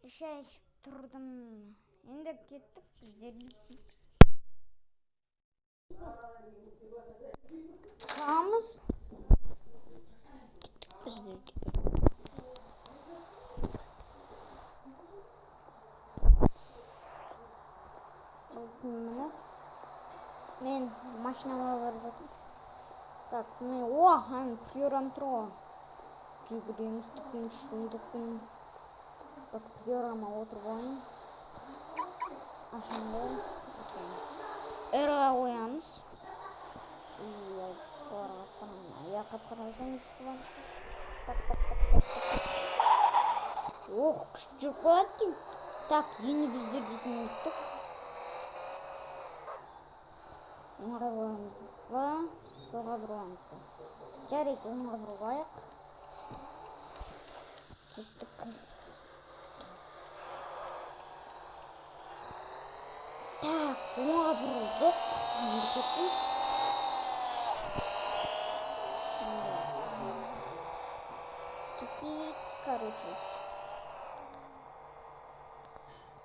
шай ішіп тұрдым. Енді кеттік біздер. Қамыз. Міне мен машинама барып жатырмын. Так, мен приорам тұр ғой. Жүгіреміз шындықпен. Так, приорама отырып алайын. Ашынды. Эрға қоямыз. Аяққа қарайтын бар. Күшті жүріп қояды дейм. Так, енді біздер дейтін еттік. Оңға қоямыз ба, соға бұруамыз ба. Жарайды, оңға бұру қояйық. Кеттік. Так, оңға бұрылдық. Енді кеттік. Кетейік, короче.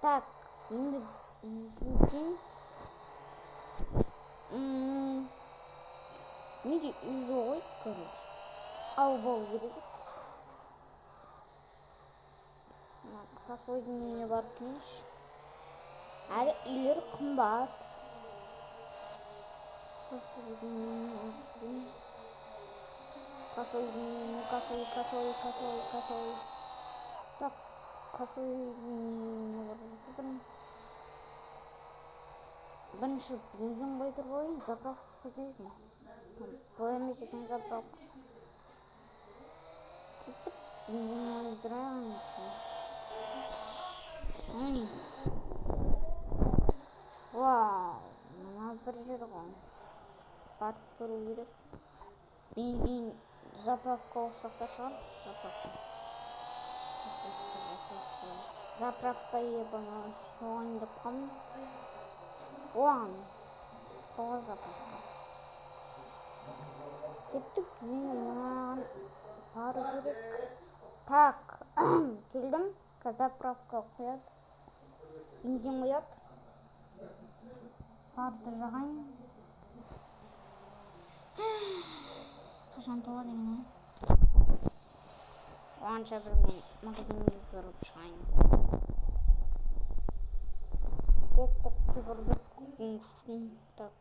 Так, енді біздің неде үй жоқ ой, короче. Ау болу керек. Қасойдың үйіне барып келейінші. Әлі үйлер қымбат. Қасойдың үйіне Қасой. Так, Қасойдың үйіне барып жатырмын. Бірінші бензин қойдырып алайын, заправка дейді. Бұл емес екен заправка. Кеттік, бензин қойдырайық. Вау, мына бір жер ғой. Барып көру керек. Бензин заправка осы жақта шығар. Заправка ебана соған деп қалдым. Соға заправка. Кеттік, маған бару керек. Так, келдім. Заправка қояды. Бензин қояды. Фарды жағайын. Қашан толады екен? Оғанша бір мен магазинге кіріп шығайын. Кеттік, жүгірдік. Так.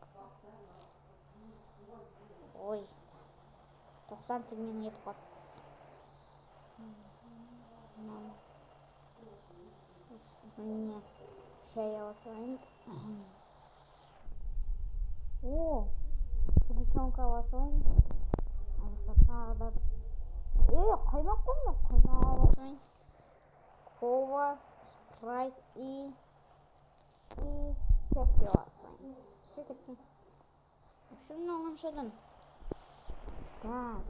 Ой. 90 теңгені етіп қалды. Міне шай алсайын. Сгущенка алсайын. Тағы да қаймақ қойма, қаймақ алсайын. Кола, спрайт и пепси алсайын. Все кетті. Шын оғаншадан. Так.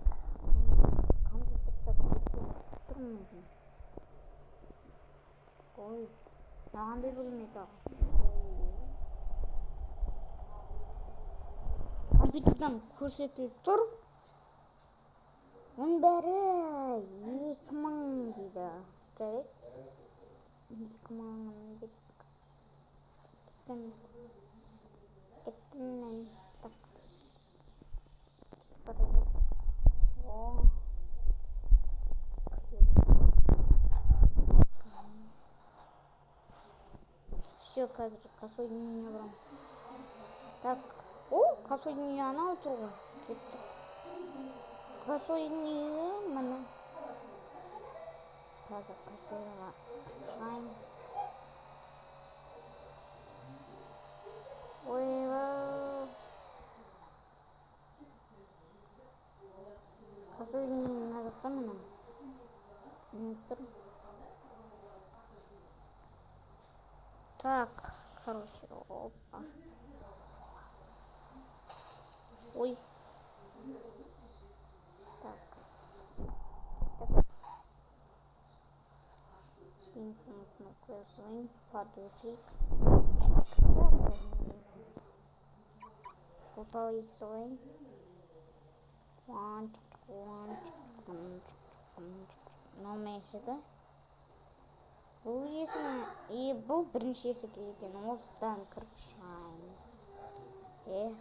Ой, нағандай бөлмейді аға. Компьютердан көрсетіліп тұр. Оның бәрі 2000 дейді. Жарайды. 2000 деп. Кеттім мен. Так. Все, қазір Қасойдың үйіне барам. Так, Қасойдың үйі анау тұр ғой. Кеттік. Қасойдың үйі міне. Қазір Қасойға шығайын. Қасойдың үйі мына жақта міне. Тұр. Так, короче, опа. Ой. Так. Пинг-пинг қоясайын. Подушик. Фото исайын. Номер есігі. Бұл есік, бұл бірінші есік екен, осыдан кіріп шығайын.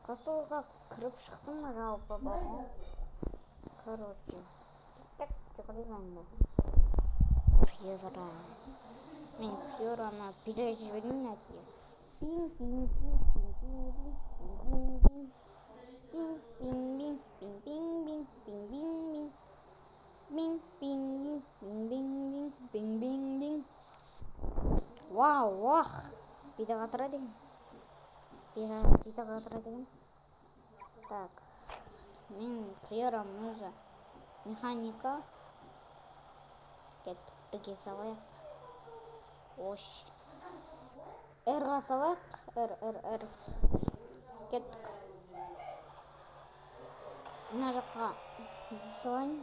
Косулға кіріп шықтым ма жалпы бар ғой. Короче, так жүгірейін. Пьера. Мен Пьераны билеп жіберейін әдейі. Пин пин пин пин пин пин пин пин пин пин пин пин пин пин пин пин пин пин пин пин. Вау, вах. Биді қатыра деген. Биді қатыра деген. Так. Мен Пьерам өзі механика. Кеттік, бірге салайық. Ош. Рға салайық. Р. Кеттік. Мына жаққа салайын.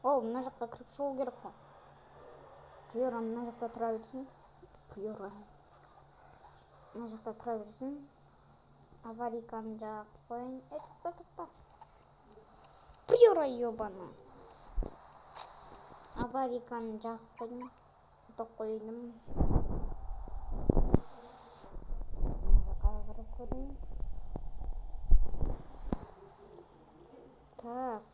Мына жаққа кіріп шығу керек қой. Пьера мына жақта тұра берсін. Пьера мына жақта тұра берсін. Аварийканы жағып қойын. Тоқта. Пьера ебаны. Аварийканы жағып қойдым. Қойдым. Мына жаққа қарап көрейін. Так.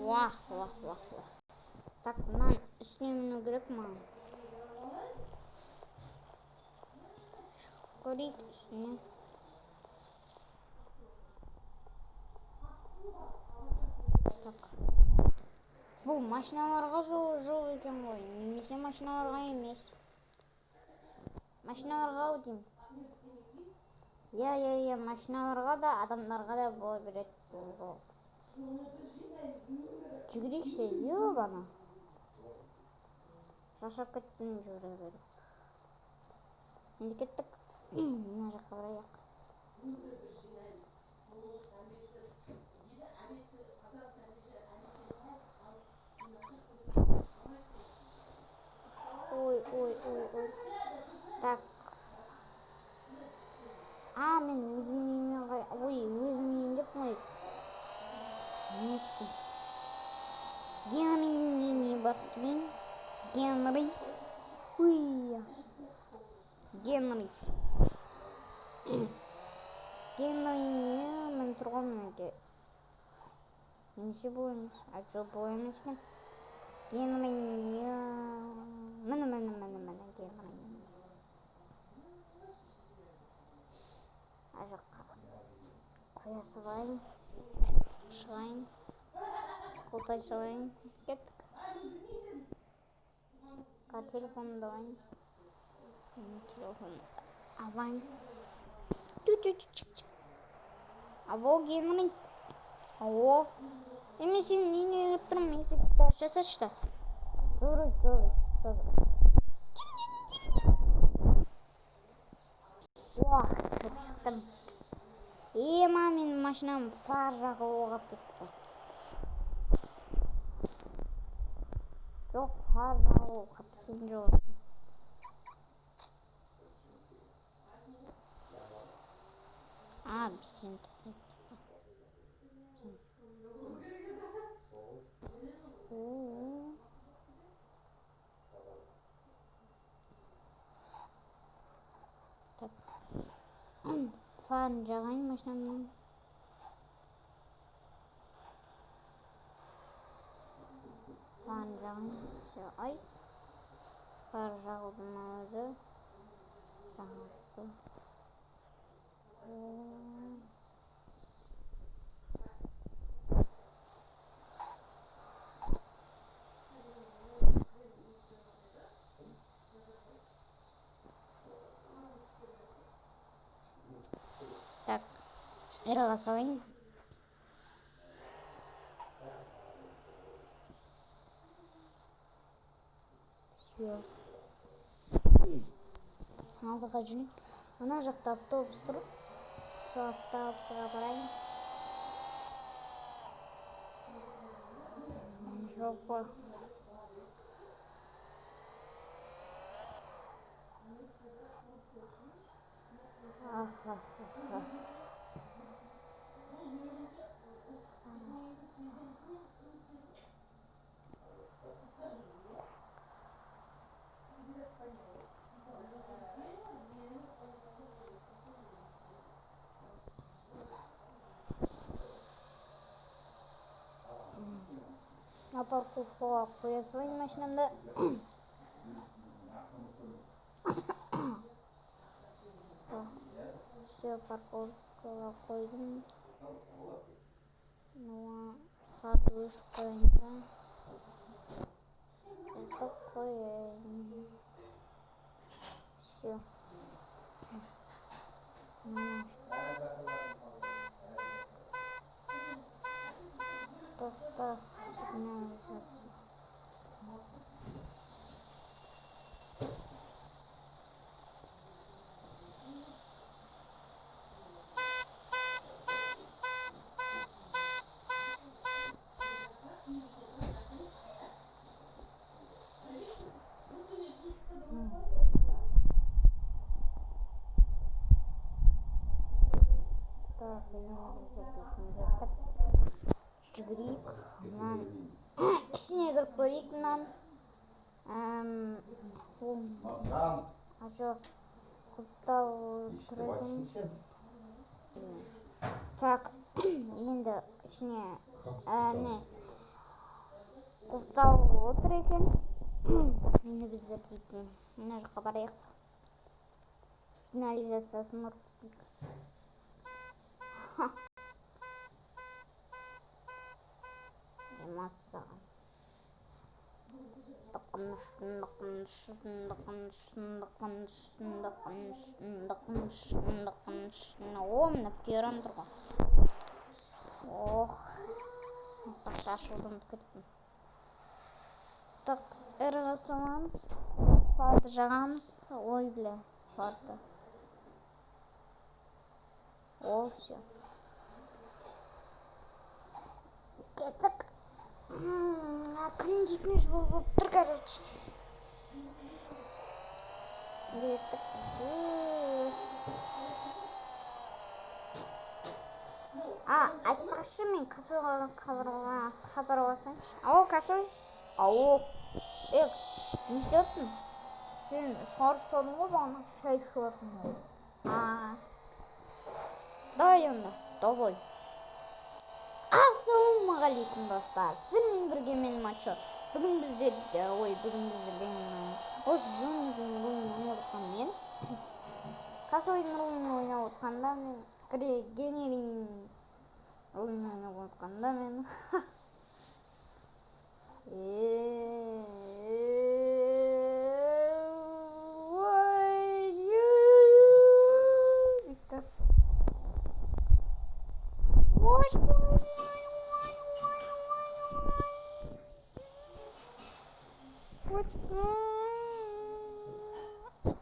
Вах. Так, мынан үстіне міну керек маған. Көрейік үстіне. Так. Бұл машиналарға жол екен ғой. Немесе машиналарға емес. Машиналарға деймін. Я, машиналарға да, адамдарға да бола береді жол. Жүгірейікші, ебаны. Шаршап кеттім жүре беріп. Енді кеттік. Мына жаққа барайық. Ой. Так. Мен өзімнен деп қойып. Неттім. Генри бақтымен. Генри. Мен тұрған өте. Немесе бұл емес. Жоқ бұл емес кен. Генри. Міне Генри. Ажаққа қоя салайын. Шығайын. Қолтай салайын. Кеттік. Телефонымды алайын. Телефон алайын. Алло, Генри. Алло. Сен нені еліп тұрмын? Есікті ашасашы. Жүрі. Кіріп шықтым. Мен машинам фар жағы оғап кетті. Жоқ, фар жағы оғап кеткен жоқ. Бізден тұқып. Так. Фарын жағайын машинамның. Фарын жағайын. Фар жағылдың өзі. Жағылды. Так, Рға салайын. Все. Алдыға жүрейін. Ана жақта автобус тұр. Сол автобусқа барайын. Жопа. паркурға қоя салайын машинамды. Все, паркурға қойдым. Садушканы қояйын. Все. Тоқтап сигнализация. Жүгірейік, мынан ішіне кіріп көрейік мынан. Жоқ, құстау тұратын. Так, енді ішіне құстау отыр екен. Енді біздер дейтін, мына жаққа барайық. Сигнализациясын ұрып дейік. Массаған. О, мына пиоран тұрған. Ох, шашылдым кеттім. Так, әріға саламыз. Фарды жағамыз. Ой, бля, фарды. О, все. Кеттік. Кондитмеш болып тұр, короче. Кеттік. Айтпақшы мен кафеға хабарласайыншы. Ау, кафе? Ау. Не істейтсің? Сен шығарып салдың ғой бағана шай ішіватырмын ғой. Давай онда, давай. Ассалаумағалейкум достар. Сіздермен бірге мен Мачо. Бүгін біздер осы жөніміздің ролын ойнап отқан мен. Касойдың ролын ойнап отқанда мен. Генерин ролын ойнап отқанда мен.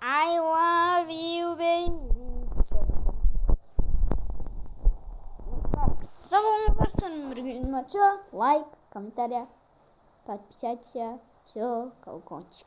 I love you, baby. С вами Мачо. Лайк, комментарий, подписаться. Все, колокольчик.